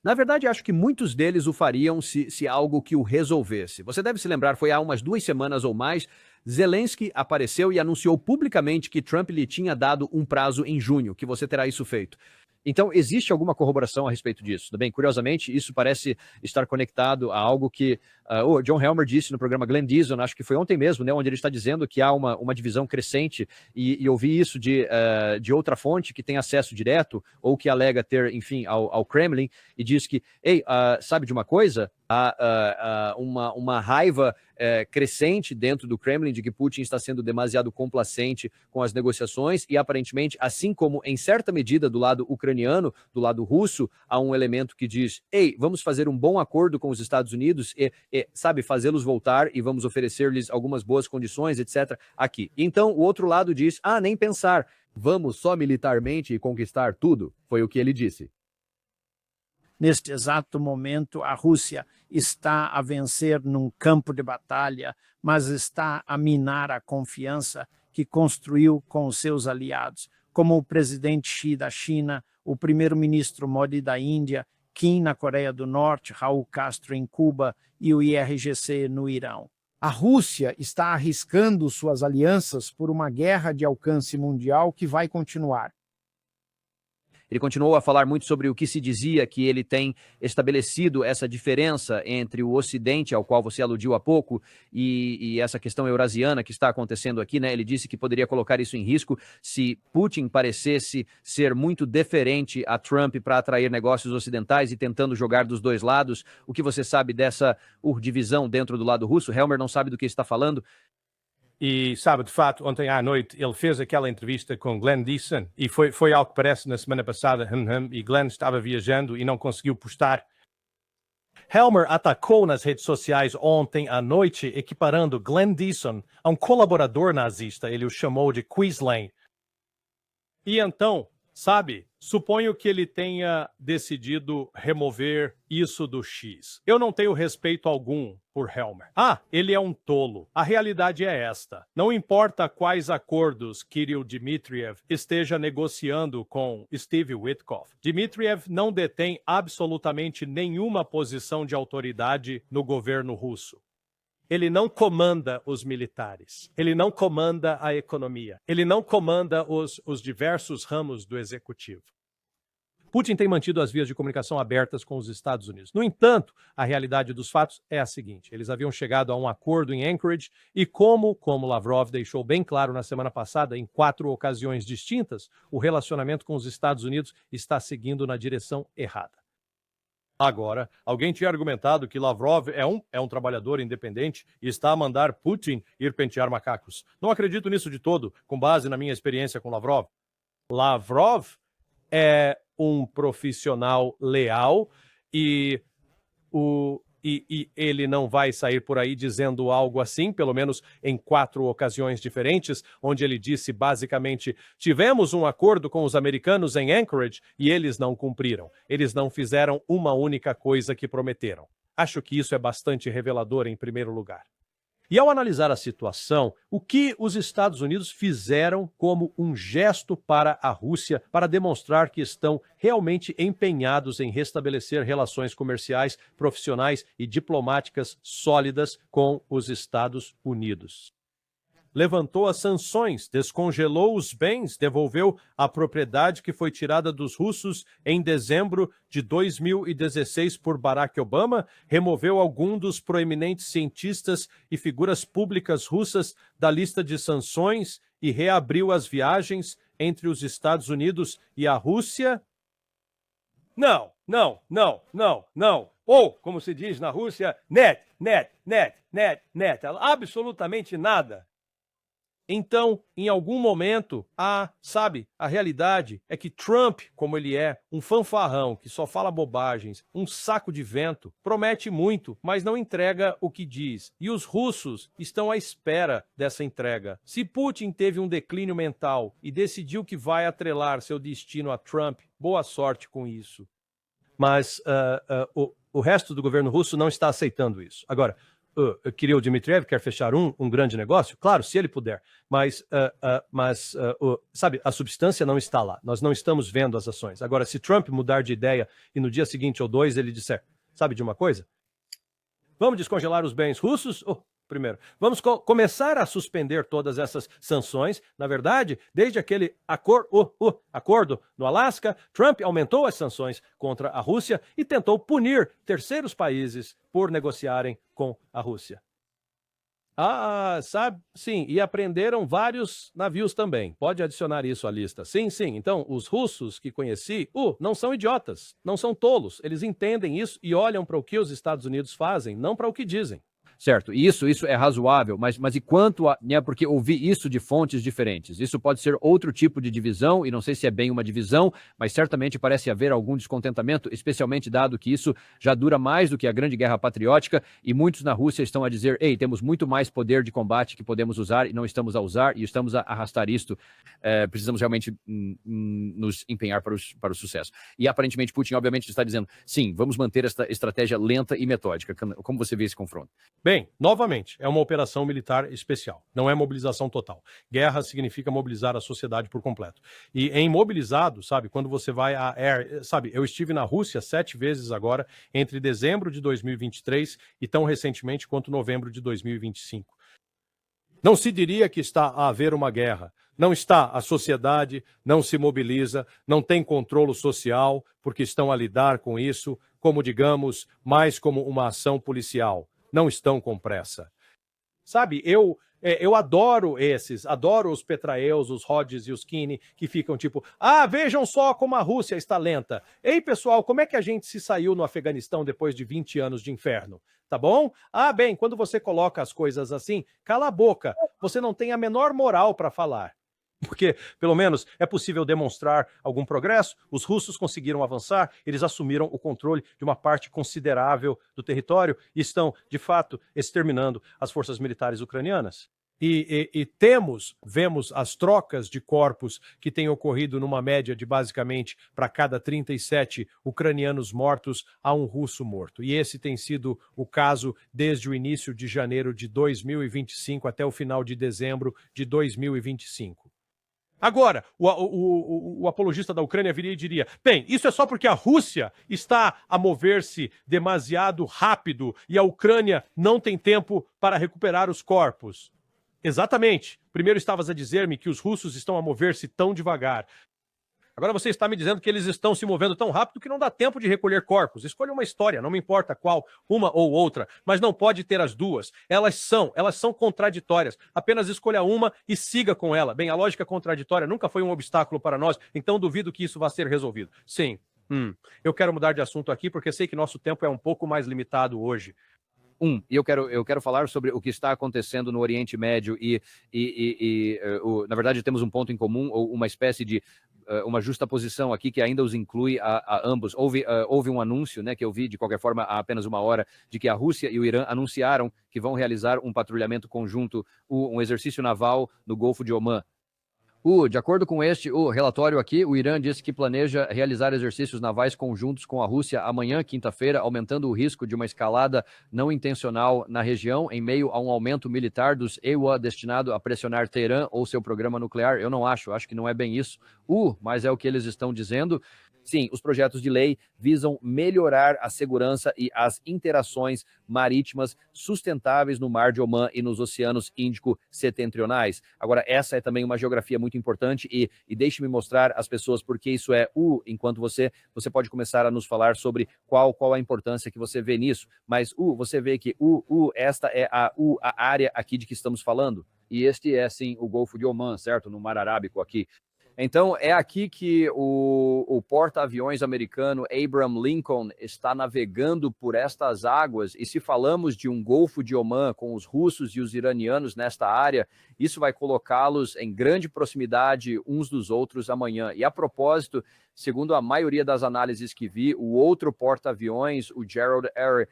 Na verdade, acho que muitos deles o fariam se algo que o resolvesse. Você deve se lembrar, foi há umas 2 semanas ou mais, Zelensky apareceu e anunciou publicamente que Trump lhe tinha dado um prazo em junho, que você terá isso feito. Então, existe alguma corroboração a respeito disso? Tudo bem? Curiosamente, isso parece estar conectado a algo que o John Helmer disse no programa Glenn Dixon, acho que foi ontem mesmo, né, onde ele está dizendo que há uma divisão crescente, e eu vi isso de outra fonte que tem acesso direto, ou que alega ter, enfim, ao Kremlin, e diz que, ei, sabe de uma coisa? Há uma raiva crescente dentro do Kremlin de que Putin está sendo demasiado complacente com as negociações e, aparentemente, assim como em certa medida do lado ucraniano, do lado russo, há um elemento que diz, ei, vamos fazer um bom acordo com os Estados Unidos e sabe, fazê-los voltar e vamos oferecer-lhes algumas boas condições, etc. aqui. Então, o outro lado diz, nem pensar, vamos só militarmente e conquistar tudo, foi o que ele disse. Neste exato momento, a Rússia está a vencer num campo de batalha, mas está a minar a confiança que construiu com os seus aliados, como o presidente Xi da China, o primeiro-ministro Modi da Índia, Kim na Coreia do Norte, Raul Castro em Cuba e o IRGC no Irão. A Rússia está arriscando suas alianças por uma guerra de alcance mundial que vai continuar. Ele continuou a falar muito sobre o que se dizia que ele tem estabelecido essa diferença entre o Ocidente, ao qual você aludiu há pouco, e essa questão eurasiana que está acontecendo aqui, né? Ele disse que poderia colocar isso em risco se Putin parecesse ser muito deferente a Trump para atrair negócios ocidentais e tentando jogar dos dois lados. O que você sabe dessa divisão dentro do lado russo? Helmer não sabe do que está falando. E sabe, de fato, ontem à noite ele fez aquela entrevista com Glenn Dixon e foi algo que parece na semana passada, e Glenn estava viajando e não conseguiu postar. Helmer atacou nas redes sociais ontem à noite, equiparando Glenn Dixon a um colaborador nazista. Ele o chamou de Quisling. E então, sabe, suponho que ele tenha decidido remover isso do X. Eu não tenho respeito algum por Helmer. Ele é um tolo. A realidade é esta. Não importa quais acordos Kirill Dmitriev esteja negociando com Steve Witkoff. Dmitriev não detém absolutamente nenhuma posição de autoridade no governo russo. Ele não comanda os militares, ele não comanda a economia, ele não comanda os diversos ramos do executivo. Putin tem mantido as vias de comunicação abertas com os Estados Unidos. No entanto, a realidade dos fatos é a seguinte: eles haviam chegado a um acordo em Anchorage e como Lavrov deixou bem claro na semana passada, em 4 ocasiões distintas, o relacionamento com os Estados Unidos está seguindo na direção errada. Agora, alguém tinha argumentado que Lavrov é um trabalhador independente e está a mandar Putin ir pentear macacos. Não acredito nisso de todo, com base na minha experiência com Lavrov. Lavrov é um profissional leal e ele não vai sair por aí dizendo algo assim, pelo menos em 4 ocasiões diferentes, onde ele disse basicamente: tivemos um acordo com os americanos em Anchorage e eles não cumpriram. Eles não fizeram uma única coisa que prometeram. Acho que isso é bastante revelador em primeiro lugar. E ao analisar a situação, o que os Estados Unidos fizeram como um gesto para a Rússia para demonstrar que estão realmente empenhados em restabelecer relações comerciais, profissionais e diplomáticas sólidas com os Estados Unidos? Levantou as sanções, descongelou os bens, devolveu a propriedade que foi tirada dos russos em dezembro de 2016 por Barack Obama, removeu algum dos proeminentes cientistas e figuras públicas russas da lista de sanções e reabriu as viagens entre os Estados Unidos e a Rússia? Não. Ou, como se diz na Rússia, absolutamente nada. Então, em algum momento, a realidade é que Trump, como ele é, um fanfarrão que só fala bobagens, um saco de vento, promete muito, mas não entrega o que diz. E os russos estão à espera dessa entrega. Se Putin teve um declínio mental e decidiu que vai atrelar seu destino a Trump, boa sorte com isso. Mas o resto do governo russo não está aceitando isso. Agora, Kirill Dmitriev quer fechar um grande negócio? Claro, se ele puder. Mas, sabe, a substância não está lá. Nós não estamos vendo as ações. Agora, se Trump mudar de ideia e no dia seguinte ou dois ele disser, sabe de uma coisa? Vamos descongelar os bens russos? Primeiro, vamos começar a suspender todas essas sanções. Na verdade, desde aquele acordo no Alasca, Trump aumentou as sanções contra a Rússia e tentou punir terceiros países por negociarem com a Rússia. Sabe? Sim, e apreenderam vários navios também. Pode adicionar isso à lista. Sim. Então, os russos que conheci, não são idiotas, não são tolos. Eles entendem isso e olham para o que os Estados Unidos fazem, não para o que dizem. Certo, e isso é razoável, mas e quanto a... Né, porque ouvi isso de fontes diferentes. Isso pode ser outro tipo de divisão, e não sei se é bem uma divisão, mas certamente parece haver algum descontentamento, especialmente dado que isso já dura mais do que a Grande Guerra Patriótica, e muitos na Rússia estão a dizer, ei, temos muito mais poder de combate que podemos usar, e não estamos a usar, e estamos a arrastar isto. Precisamos realmente nos empenhar para o sucesso. E aparentemente Putin, obviamente, está dizendo, sim, vamos manter esta estratégia lenta e metódica. Como você vê esse confronto? Bem, novamente, é uma operação militar especial, não é mobilização total. Guerra significa mobilizar a sociedade por completo. E em mobilizado, sabe, quando você vai sabe, eu estive na Rússia 7 vezes agora, entre dezembro de 2023 e tão recentemente quanto novembro de 2025. Não se diria que está a haver uma guerra. Não está, a sociedade não se mobiliza, não tem controle social, porque estão a lidar com isso, como digamos, mais como uma ação policial. Não estão com pressa. Sabe, eu adoro os Petraeus, os Rhodes e os Kine, que ficam tipo, vejam só como a Rússia está lenta. Ei, pessoal, como é que a gente se saiu no Afeganistão depois de 20 anos de inferno? Tá bom? Bem, quando você coloca as coisas assim, cala a boca, você não tem a menor moral para falar. Porque, pelo menos, é possível demonstrar algum progresso. Os russos conseguiram avançar, eles assumiram o controle de uma parte considerável do território e estão, de fato, exterminando as forças militares ucranianas. E vemos as trocas de corpos que têm ocorrido numa média de, basicamente, para cada 37 ucranianos mortos, há um russo morto. E esse tem sido o caso desde o início de janeiro de 2025 até o final de dezembro de 2025. Agora, o apologista da Ucrânia viria e diria, bem, isso é só porque a Rússia está a mover-se demasiado rápido e a Ucrânia não tem tempo para recuperar os corpos. Exatamente. Primeiro estavas a dizer-me que os russos estão a mover-se tão devagar. Agora você está me dizendo que eles estão se movendo tão rápido que não dá tempo de recolher corpos. Escolha uma história, não me importa qual, uma ou outra, mas não pode ter as duas. Elas são contraditórias. Apenas escolha uma e siga com ela. Bem, a lógica contraditória nunca foi um obstáculo para nós, então duvido que isso vá ser resolvido. Sim. Eu quero mudar de assunto aqui porque sei que nosso tempo é um pouco mais limitado hoje. E eu quero falar sobre o que está acontecendo no Oriente Médio na verdade temos um ponto em comum, ou uma espécie de uma justaposição aqui que ainda os inclui a ambos. Houve um anúncio, né, que eu vi de qualquer forma há apenas uma hora, de que a Rússia e o Irã anunciaram que vão realizar um patrulhamento conjunto, um exercício naval no Golfo de Omã. De acordo com o relatório aqui, o Irã disse que planeja realizar exercícios navais conjuntos com a Rússia amanhã, quinta-feira, aumentando o risco de uma escalada não intencional na região, em meio a um aumento militar dos EUA destinado a pressionar Teherã ou seu programa nuclear. Eu não acho que não é bem isso. Mas é o que eles estão dizendo. Sim, os projetos de lei visam melhorar a segurança e as interações marítimas sustentáveis no Mar de Omã e nos oceanos Índico-setentrionais. Agora, essa é também uma geografia muito importante e deixe-me mostrar às pessoas porque isso é enquanto você pode começar a nos falar sobre qual a importância que você vê nisso. Mas você vê que esta é a área aqui de que estamos falando. E este é, sim, o Golfo de Omã, certo? No Mar Arábico aqui. Então, é aqui que o porta-aviões americano Abraham Lincoln está navegando por estas águas, e se falamos de um Golfo de Omã com os russos e os iranianos nesta área, isso vai colocá-los em grande proximidade uns dos outros amanhã. E a propósito, segundo a maioria das análises que vi, o outro porta-aviões, o Gerald R.,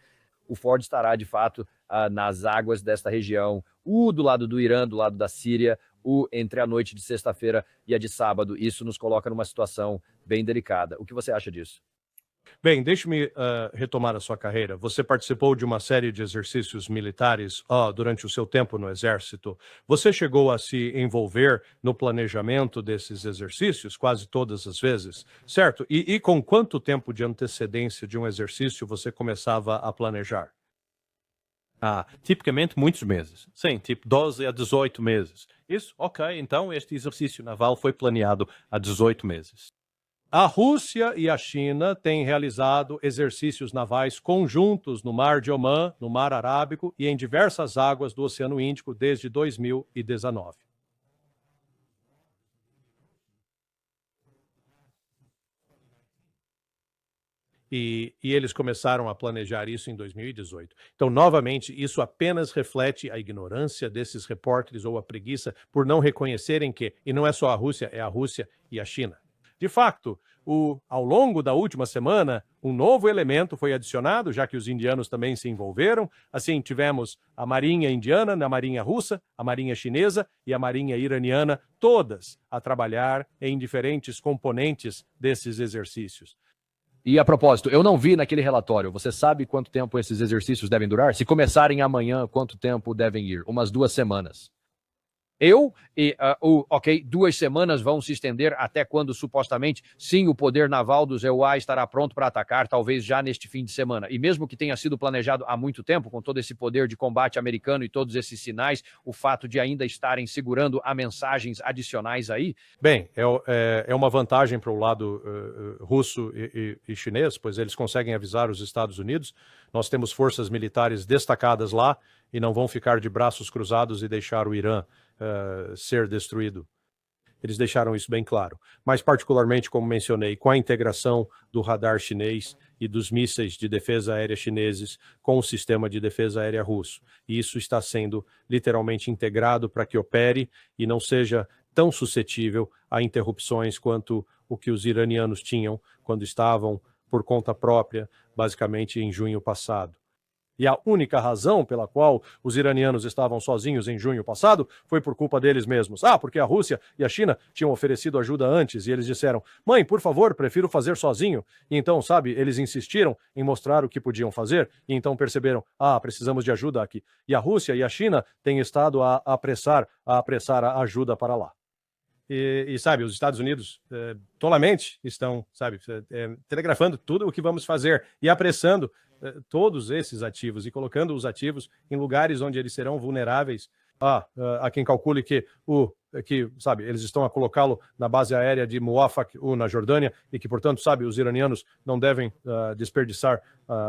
o Ford estará, de fato, nas águas desta região, do lado do Irã, do lado da Síria, entre a noite de sexta-feira e a de sábado. Isso nos coloca numa situação bem delicada. O que você acha disso? Bem, deixe-me retomar a sua carreira. Você participou de uma série de exercícios militares durante o seu tempo no Exército. Você chegou a se envolver no planejamento desses exercícios quase todas as vezes, certo? E com quanto tempo de antecedência de um exercício você começava a planejar? Tipicamente muitos meses. Sim, tipo 12 a 18 meses. Isso, ok, então este exercício naval foi planeado há 18 meses. A Rússia e a China têm realizado exercícios navais conjuntos no Mar de Omã, no Mar Arábico e em diversas águas do Oceano Índico desde 2019. E eles começaram a planejar isso em 2018. Então, novamente, isso apenas reflete a ignorância desses repórteres ou a preguiça por não reconhecerem que, e não é só a Rússia, é a Rússia e a China. De fato, ao longo da última semana, um novo elemento foi adicionado, já que os indianos também se envolveram. Assim, tivemos a Marinha Indiana, a Marinha Russa, a Marinha Chinesa e a Marinha Iraniana, todas a trabalhar em diferentes componentes desses exercícios. E a propósito, eu não vi naquele relatório. Você sabe quanto tempo esses exercícios devem durar? Se começarem amanhã, quanto tempo devem ir? Umas 2 semanas. Ok, 2 semanas vão se estender até quando, supostamente, sim, o poder naval dos EUA estará pronto para atacar, talvez já neste fim de semana. E mesmo que tenha sido planejado há muito tempo, com todo esse poder de combate americano e todos esses sinais, o fato de ainda estarem segurando a mensagens adicionais aí... Bem, é uma vantagem para o lado russo e chinês, pois eles conseguem avisar os Estados Unidos. Nós temos forças militares destacadas lá e não vão ficar de braços cruzados e deixar o Irã ser destruído. Eles deixaram isso bem claro. Mas particularmente, como mencionei, com a integração do radar chinês e dos mísseis de defesa aérea chineses com o sistema de defesa aérea russo. E isso está sendo literalmente integrado para que opere e não seja tão suscetível a interrupções quanto o que os iranianos tinham quando estavam por conta própria, basicamente em junho passado. E a única razão pela qual os iranianos estavam sozinhos em junho passado foi por culpa deles mesmos. Porque a Rússia e a China tinham oferecido ajuda antes e eles disseram: mãe, por favor, prefiro fazer sozinho. E então, sabe, eles insistiram em mostrar o que podiam fazer e então perceberam: precisamos de ajuda aqui. E a Rússia e a China têm estado a apressar a ajuda para lá. E sabe, os Estados Unidos tolamente estão, sabe, telegrafando tudo o que vamos fazer e apressando todos esses ativos e colocando os ativos em lugares onde eles serão vulneráveis. Há quem calcule que sabe, eles estão a colocá-lo na base aérea de Muafak, na Jordânia, e que, portanto, sabe, os iranianos não devem desperdiçar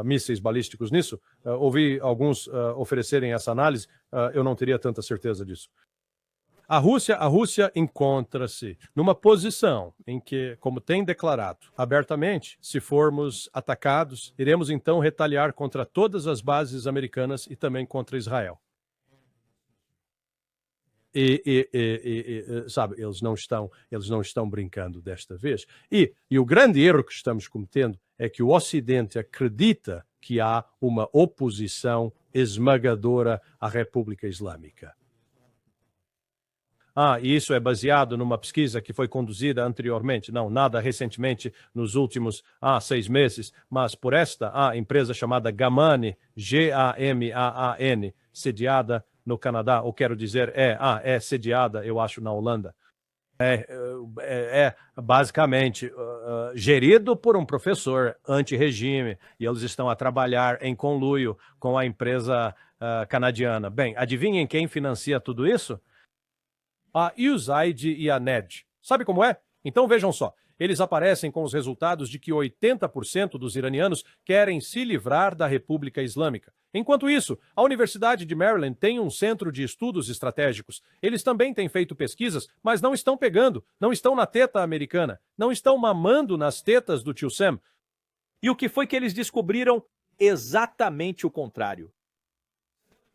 mísseis balísticos nisso. Ouvi alguns oferecerem essa análise, eu não teria tanta certeza disso. A Rússia encontra-se numa posição em que, como tem declarado abertamente, se formos atacados, iremos então retaliar contra todas as bases americanas e também contra Israel. Sabe, eles não estão brincando desta vez. E o grande erro que estamos cometendo é que o Ocidente acredita que há uma oposição esmagadora à República Islâmica. E isso é baseado numa pesquisa que foi conduzida anteriormente, não, nada recentemente, nos últimos 6 meses, mas por esta empresa chamada Gamaan, G-A-M-A-A-N, sediada no Canadá, ou quero dizer, é sediada, eu acho, na Holanda. É basicamente gerido por um professor anti-regime, e eles estão a trabalhar em conluio com a empresa canadiana. Bem, adivinhem quem financia tudo isso? A USAID e a NED. Sabe como é? Então vejam só. Eles aparecem com os resultados de que 80% dos iranianos querem se livrar da República Islâmica. Enquanto isso, a Universidade de Maryland tem um centro de estudos estratégicos. Eles também têm feito pesquisas, mas não estão pegando, não estão na teta americana, não estão mamando nas tetas do tio Sam. E o que foi que eles descobriram? Exatamente o contrário.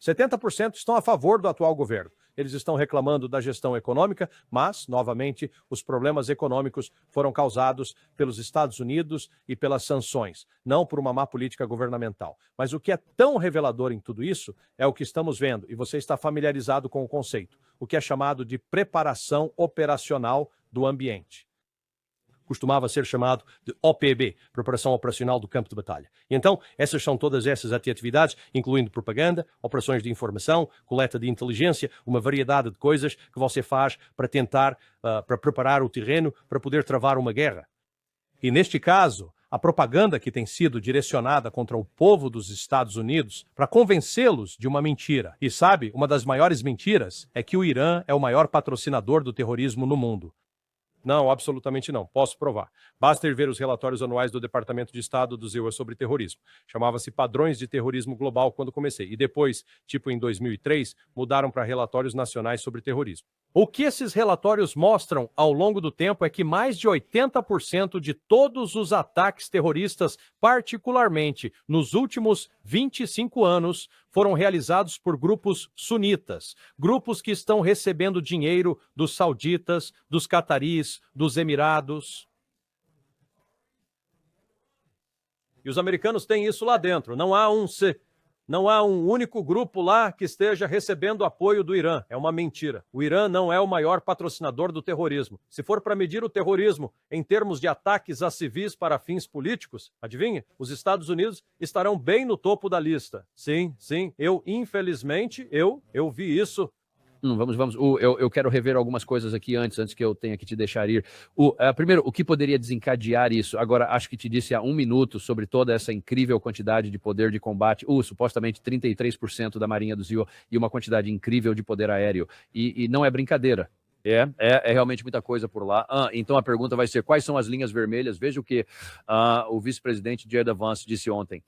70% estão a favor do atual governo. Eles estão reclamando da gestão econômica, mas, novamente, os problemas econômicos foram causados pelos Estados Unidos e pelas sanções, não por uma má política governamental. Mas o que é tão revelador em tudo isso é o que estamos vendo, e você está familiarizado com o conceito, o que é chamado de preparação operacional do ambiente. costumava ser chamado de OPB, Preparação Operacional do Campo de Batalha. E então, essas são todas essas atividades, incluindo propaganda, operações de informação, coleta de inteligência, uma variedade de coisas que você faz para tentar, para preparar o terreno para poder travar uma guerra. E neste caso, a propaganda que tem sido direcionada contra o povo dos Estados Unidos para convencê-los de uma mentira. E sabe, uma das maiores mentiras é que o Irã é o maior patrocinador do terrorismo no mundo. Não, absolutamente não. Posso provar. Basta ir ver os relatórios anuais do Departamento de Estado do ZEUA sobre terrorismo. Chamava-se Padrões de Terrorismo Global quando comecei. E depois, tipo em 2003, mudaram para Relatórios Nacionais sobre Terrorismo. O que esses relatórios mostram ao longo do tempo é que mais de 80% de todos os ataques terroristas, particularmente nos últimos 25 anos, foram realizados por grupos sunitas, grupos que estão recebendo dinheiro dos sauditas, dos cataris, dos Emirados. E os americanos têm isso lá dentro. Não há um único grupo lá que esteja recebendo apoio do Irã. É uma mentira. O Irã não é o maior patrocinador do terrorismo. Se for para medir o terrorismo em termos de ataques a civis para fins políticos, adivinha? Os Estados Unidos estarão bem no topo da lista. Sim, sim. Infelizmente, eu vi isso. Vamos. Eu quero rever algumas coisas aqui antes que eu tenha que te deixar ir. Primeiro, o que poderia desencadear isso? Agora, acho que te disse há 1 minuto sobre toda essa incrível quantidade de poder de combate. Supostamente 33% da Marinha do ZEUA e uma quantidade incrível de poder aéreo. E não é brincadeira. É realmente muita coisa por lá. Então a pergunta vai ser, quais são as linhas vermelhas? Veja o que o vice-presidente Jed Vance disse ontem.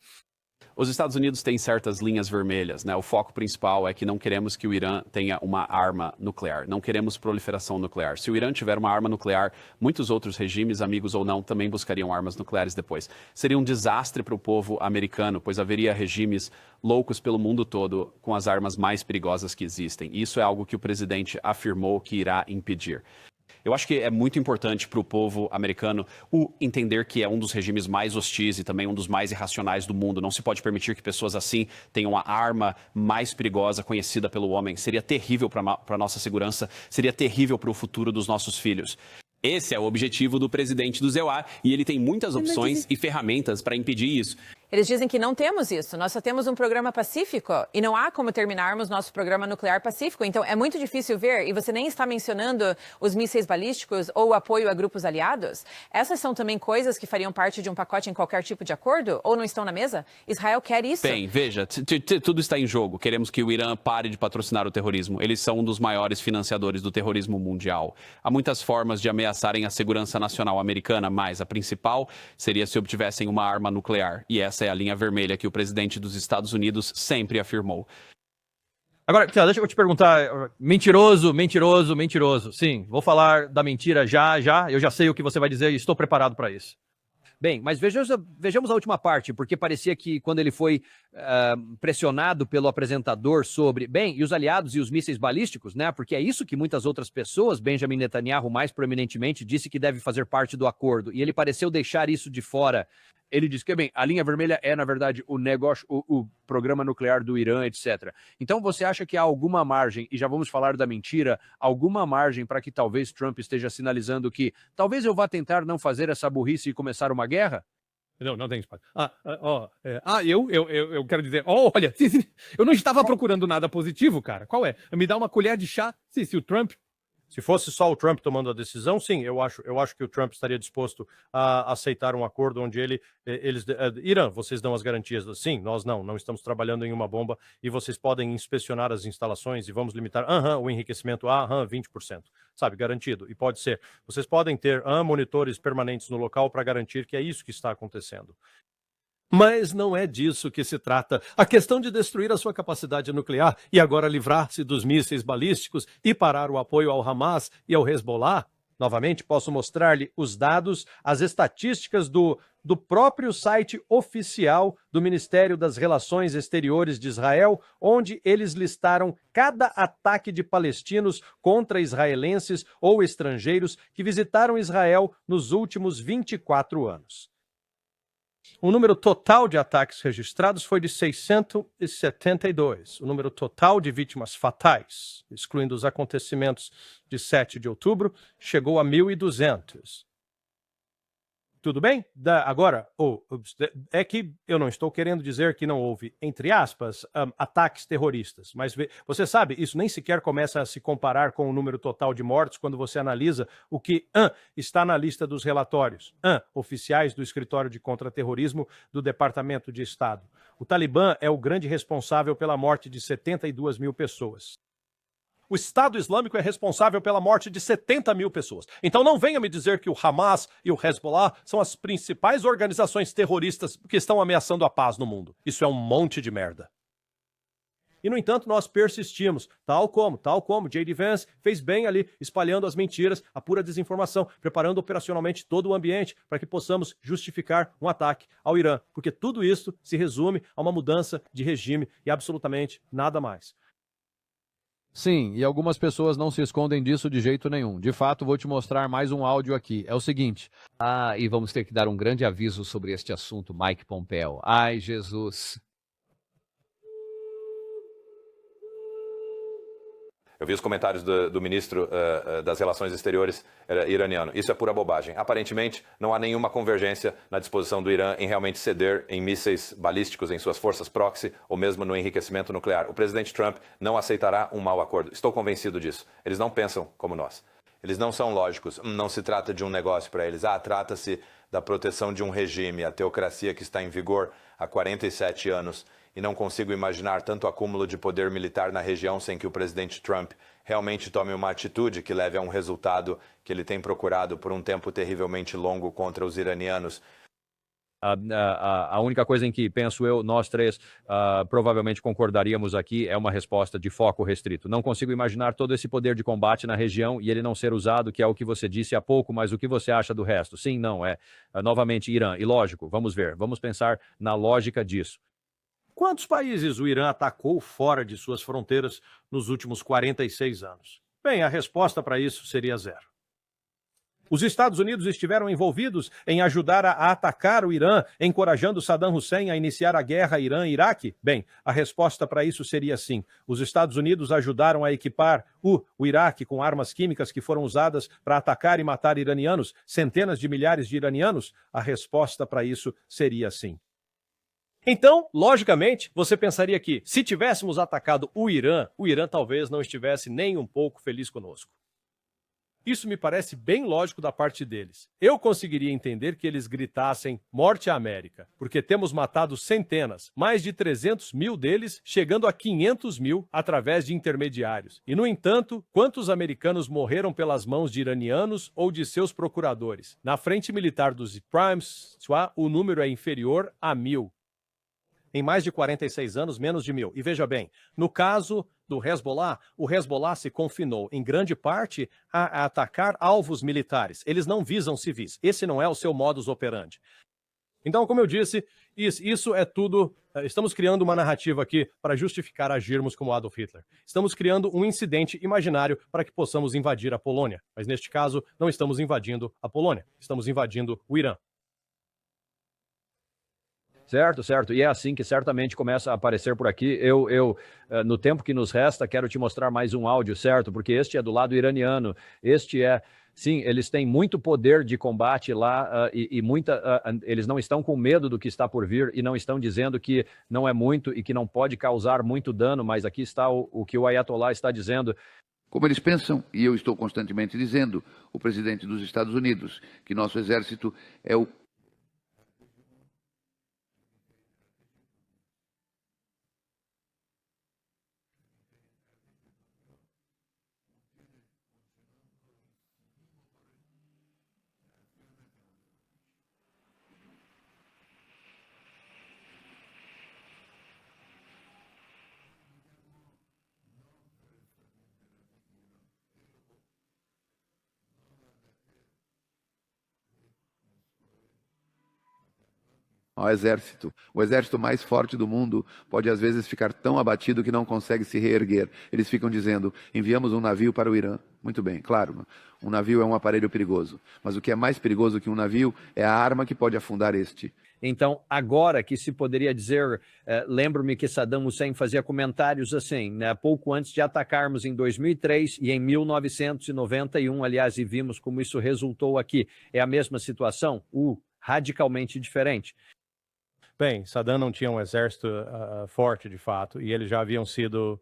Os Estados Unidos têm certas linhas vermelhas, né? O foco principal é que não queremos que o Irã tenha uma arma nuclear, não queremos proliferação nuclear. Se o Irã tiver uma arma nuclear, muitos outros regimes, amigos ou não, também buscariam armas nucleares depois. Seria um desastre para o povo americano, pois haveria regimes loucos pelo mundo todo com as armas mais perigosas que existem. Isso é algo que o presidente afirmou que irá impedir. Eu acho que é muito importante para o povo americano entender que é um dos regimes mais hostis e também um dos mais irracionais do mundo. Não se pode permitir que pessoas assim tenham a arma mais perigosa conhecida pelo homem. Seria terrível para a nossa segurança, seria terrível para o futuro dos nossos filhos. Esse é o objetivo do presidente do ZEUA e ele tem muitas opções e ferramentas para impedir isso. Eles dizem que não temos isso, nós só temos um programa pacífico e não há como terminarmos nosso programa nuclear pacífico. Então é muito difícil ver, e você nem está mencionando os mísseis balísticos ou o apoio a grupos aliados. Essas são também coisas que fariam parte de um pacote em qualquer tipo de acordo ou não estão na mesa? Israel quer isso. Bem, veja, tudo está em jogo. Queremos que o Irã pare de patrocinar o terrorismo. Eles são um dos maiores financiadores do terrorismo mundial. Há muitas formas de ameaçarem a segurança nacional americana, mas a principal seria se obtivessem uma arma nuclear. E essa é a linha vermelha que o presidente dos Estados Unidos sempre afirmou. Agora, deixa eu te perguntar, mentiroso. Sim, vou falar da mentira já. Eu já sei o que você vai dizer e estou preparado para isso. Bem, mas vejamos a última parte, porque parecia que quando ele foi pressionado pelo apresentador sobre, e os aliados e os mísseis balísticos, né? Porque é isso que muitas outras pessoas, Benjamin Netanyahu mais proeminentemente, disse que deve fazer parte do acordo, e ele pareceu deixar isso de fora. Ele disse que, a linha vermelha é, na verdade, o negócio, o programa nuclear do Irã, etc. Então, você acha que há alguma margem, e já vamos falar da mentira, alguma margem para que talvez Trump esteja sinalizando que talvez eu vá tentar não fazer essa burrice e começar uma guerra? Não tem espaço. Eu quero dizer, olha, eu não estava procurando nada positivo, cara. Qual é? Me dá uma colher de chá se o Trump... Se fosse só o Trump tomando a decisão, sim, eu acho que o Trump estaria disposto a aceitar um acordo onde Irã, vocês dão as garantias. Sim, nós não estamos trabalhando em uma bomba e vocês podem inspecionar as instalações e vamos limitar o enriquecimento a 20%, sabe, garantido. E pode ser. Vocês podem ter monitores permanentes no local para garantir que é isso que está acontecendo. Mas não é disso que se trata. A questão de destruir a sua capacidade nuclear e agora livrar-se dos mísseis balísticos e parar o apoio ao Hamas e ao Hezbollah. Novamente, posso mostrar-lhe os dados, as estatísticas do próprio site oficial do Ministério das Relações Exteriores de Israel, onde eles listaram cada ataque de palestinos contra israelenses ou estrangeiros que visitaram Israel nos últimos 24 anos. O número total de ataques registrados foi de 672. O número total de vítimas fatais, excluindo os acontecimentos de 7 de outubro, chegou a 1.200. Tudo bem? Agora, é que eu não estou querendo dizer que não houve, entre aspas, ataques terroristas, mas você sabe, isso nem sequer começa a se comparar com o número total de mortos quando você analisa o que está na lista dos relatórios, oficiais do Escritório de Contra-Terrorismo do Departamento de Estado. O Talibã é o grande responsável pela morte de 72 mil pessoas. O Estado Islâmico é responsável pela morte de 70 mil pessoas. Então não venha me dizer que o Hamas e o Hezbollah são as principais organizações terroristas que estão ameaçando a paz no mundo. Isso é um monte de merda. E, no entanto, nós persistimos, tal como J.D. Vance fez bem ali, espalhando as mentiras, a pura desinformação, preparando operacionalmente todo o ambiente para que possamos justificar um ataque ao Irã. Porque tudo isso se resume a uma mudança de regime e absolutamente nada mais. Sim, e algumas pessoas não se escondem disso de jeito nenhum. De fato, vou te mostrar mais um áudio aqui. É o seguinte. E vamos ter que dar um grande aviso sobre este assunto, Mike Pompeo. Ai, Jesus. Eu vi os comentários do ministro das Relações Exteriores iraniano. Isso é pura bobagem. Aparentemente, não há nenhuma convergência na disposição do Irã em realmente ceder em mísseis balísticos em suas forças proxy ou mesmo no enriquecimento nuclear. O presidente Trump não aceitará um mau acordo. Estou convencido disso. Eles não pensam como nós. Eles não são lógicos. Não se trata de um negócio para eles. Trata-se da proteção de um regime, a teocracia que está em vigor há 47 anos. E não consigo imaginar tanto acúmulo de poder militar na região sem que o presidente Trump realmente tome uma atitude que leve a um resultado que ele tem procurado por um tempo terrivelmente longo contra os iranianos. A única coisa em que, penso eu, nós três provavelmente concordaríamos aqui é uma resposta de foco restrito. Não consigo imaginar todo esse poder de combate na região e ele não ser usado, que é o que você disse há pouco, mas o que você acha do resto? Sim, não, novamente Irã. E lógico, vamos ver, vamos pensar na lógica disso. Quantos países o Irã atacou fora de suas fronteiras nos últimos 46 anos? Bem, a resposta para isso seria 0. Os Estados Unidos estiveram envolvidos em ajudar a atacar o Irã, encorajando Saddam Hussein a iniciar a guerra Irã-Iraque? Bem, a resposta para isso seria sim. Os Estados Unidos ajudaram a equipar o Iraque com armas químicas que foram usadas para atacar e matar iranianos, centenas de milhares de iranianos? A resposta para isso seria sim. Então, logicamente, você pensaria que, se tivéssemos atacado o Irã talvez não estivesse nem um pouco feliz conosco. Isso me parece bem lógico da parte deles. Eu conseguiria entender que eles gritassem morte à América, porque temos matado centenas, mais de 300 mil deles, chegando a 500 mil através de intermediários. E, no entanto, quantos americanos morreram pelas mãos de iranianos ou de seus procuradores? Na frente militar dos Primes, o número é inferior a 1.000. Em mais de 46 anos, menos de 1.000. E veja bem, no caso do Hezbollah, o Hezbollah se confinou, em grande parte, a atacar alvos militares. Eles não visam civis. Esse não é o seu modus operandi. Então, como eu disse, isso é tudo... Estamos criando uma narrativa aqui para justificar agirmos como Adolf Hitler. Estamos criando um incidente imaginário para que possamos invadir a Polônia. Mas, neste caso, não estamos invadindo a Polônia. Estamos invadindo o Irã. Certo. E é assim que certamente começa a aparecer por aqui. Eu no tempo que nos resta, quero te mostrar mais um áudio, certo? Porque este é do lado iraniano. Sim, eles têm muito poder de combate lá eles não estão com medo do que está por vir e não estão dizendo que não é muito e que não pode causar muito dano, mas aqui está o que o Ayatollah está dizendo. Como eles pensam, e eu estou constantemente dizendo, o presidente dos Estados Unidos, que nosso exército é o ao exército. O exército mais forte do mundo pode às vezes ficar tão abatido que não consegue se reerguer. Eles ficam dizendo, enviamos um navio para o Irã. Muito bem, claro, um navio é um aparelho perigoso. Mas o que é mais perigoso que um navio é a arma que pode afundar este. Então, agora que se poderia dizer, lembro-me que Saddam Hussein fazia comentários assim, né, pouco antes de atacarmos em 2003 e em 1991, aliás, e vimos como isso resultou aqui. É a mesma situação? radicalmente diferente. Bem, Saddam não tinha um exército forte de fato, e eles já haviam sido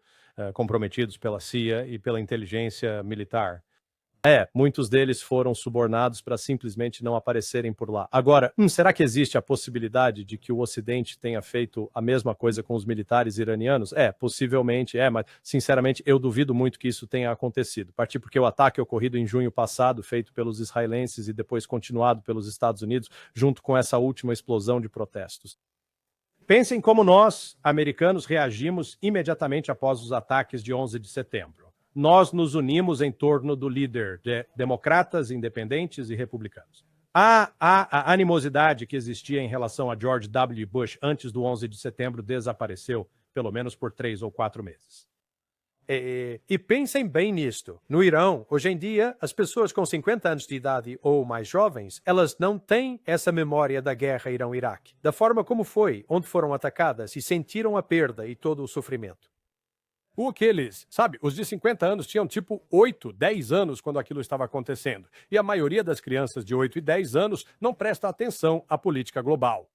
comprometidos pela CIA e pela inteligência militar. Muitos deles foram subornados para simplesmente não aparecerem por lá. Agora, será que existe a possibilidade de que o Ocidente tenha feito a mesma coisa com os militares iranianos? Possivelmente mas sinceramente eu duvido muito que isso tenha acontecido. Partir porque o ataque ocorrido em junho passado, feito pelos israelenses e depois continuado pelos Estados Unidos, junto com essa última explosão de protestos. Pensem como nós, americanos, reagimos imediatamente após os ataques de 11 de setembro. Nós nos unimos em torno do líder de democratas, independentes e republicanos. A animosidade que existia em relação a George W. Bush antes do 11 de setembro desapareceu, pelo menos por 3 ou 4 meses. E pensem bem nisto. No Irão, hoje em dia, as pessoas com 50 anos de idade ou mais jovens, elas não têm essa memória da guerra Irão-Iraque, da forma como foi, onde foram atacadas e sentiram a perda e todo o sofrimento. Os de 50 anos tinham tipo 8, 10 anos quando aquilo estava acontecendo. E a maioria das crianças de 8 e 10 anos não presta atenção à política global.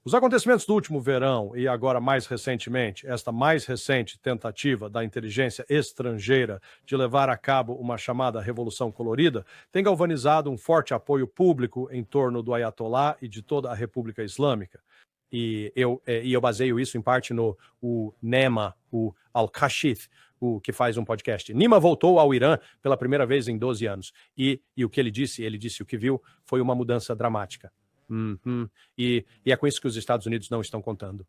Os acontecimentos do último verão e agora mais recentemente, esta mais recente tentativa da inteligência estrangeira de levar a cabo uma chamada Revolução Colorida, tem galvanizado um forte apoio público em torno do Ayatollah e de toda a República Islâmica. E eu baseio isso em parte no Nema, o Al-Kashif, o que faz um podcast. Nima voltou ao Irã pela primeira vez em 12 anos. E o que ele disse o que viu, foi uma mudança dramática. E é com isso que os Estados Unidos não estão contando.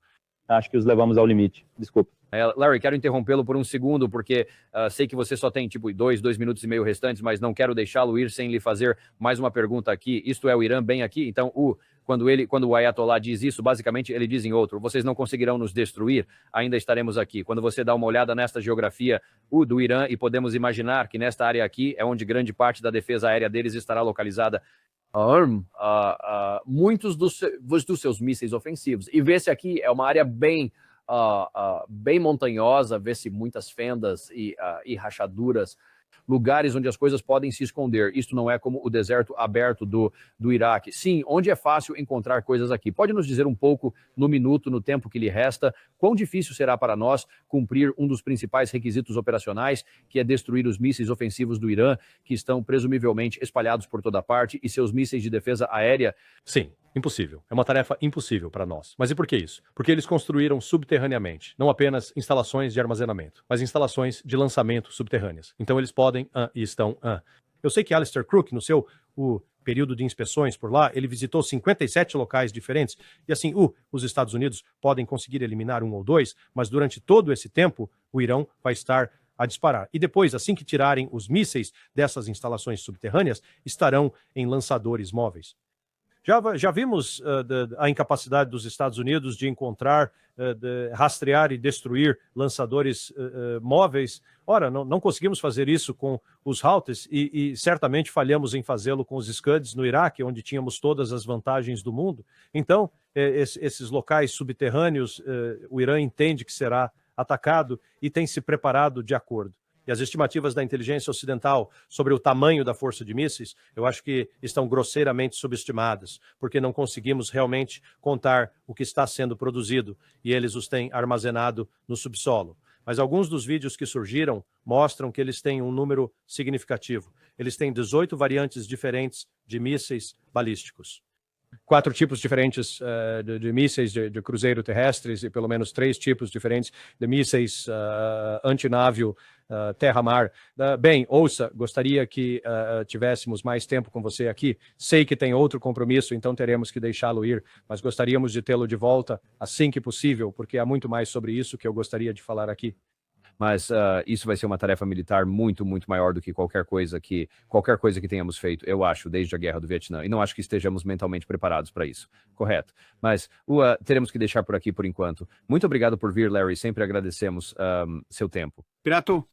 Acho que os levamos ao limite. Desculpa. Larry, quero interrompê-lo por um segundo, porque sei que você só tem tipo 2 minutos e meio restantes, mas não quero deixá-lo ir sem lhe fazer mais uma pergunta aqui. Isto é o Irã bem aqui? Então, quando o Ayatollah diz isso, basicamente ele diz em outro: vocês não conseguirão nos destruir, ainda estaremos aqui. Quando você dá uma olhada nesta geografia do Irã, e podemos imaginar que nesta área aqui é onde grande parte da defesa aérea deles estará localizada, muitos dos seus mísseis ofensivos. E vê-se aqui, é uma área bem montanhosa, vê-se muitas fendas e rachaduras, lugares onde as coisas podem se esconder. Isto não é como o deserto aberto do Iraque. Sim, onde é fácil encontrar coisas aqui. Pode nos dizer um pouco, no tempo que lhe resta, quão difícil será para nós cumprir um dos principais requisitos operacionais, que é destruir os mísseis ofensivos do Irã, que estão presumivelmente espalhados por toda parte, e seus mísseis de defesa aérea? Sim, impossível. É uma tarefa impossível para nós. Mas e por que isso? Porque eles construíram subterraneamente, não apenas instalações de armazenamento, mas instalações de lançamento subterrâneas. Então eles podem e estão. Eu sei que Alistair Crook, no seu período de inspeções por lá, ele visitou 57 locais diferentes, e assim, os Estados Unidos podem conseguir eliminar 1 ou 2, mas durante todo esse tempo, o Irã vai estar a disparar. E depois, assim que tirarem os mísseis dessas instalações subterrâneas, estarão em lançadores móveis. Já vimos a incapacidade dos Estados Unidos de encontrar, de rastrear e destruir lançadores móveis. Ora, não conseguimos fazer isso com os Houthis e certamente falhamos em fazê-lo com os Scuds no Iraque, onde tínhamos todas as vantagens do mundo. Então, esses locais subterrâneos, o Irã entende que será atacado e tem se preparado de acordo. E as estimativas da inteligência ocidental sobre o tamanho da força de mísseis, eu acho que estão grosseiramente subestimadas, porque não conseguimos realmente contar o que está sendo produzido, e eles os têm armazenado no subsolo. Mas alguns dos vídeos que surgiram mostram que eles têm um número significativo. Eles têm 18 variantes diferentes de mísseis balísticos. 4 tipos diferentes de mísseis de cruzeiro terrestres e pelo menos 3 tipos diferentes de mísseis antinávio terra-mar. Bem, ouça, gostaria que tivéssemos mais tempo com você aqui. Sei que tem outro compromisso, então teremos que deixá-lo ir, mas gostaríamos de tê-lo de volta assim que possível, porque há muito mais sobre isso que eu gostaria de falar aqui. Mas isso vai ser uma tarefa militar muito, muito maior do que qualquer coisa que tenhamos feito, eu acho, desde a Guerra do Vietnã. E não acho que estejamos mentalmente preparados para isso. Correto. Mas teremos que deixar por aqui por enquanto. Muito obrigado por vir, Larry. Sempre agradecemos seu tempo. Pirato,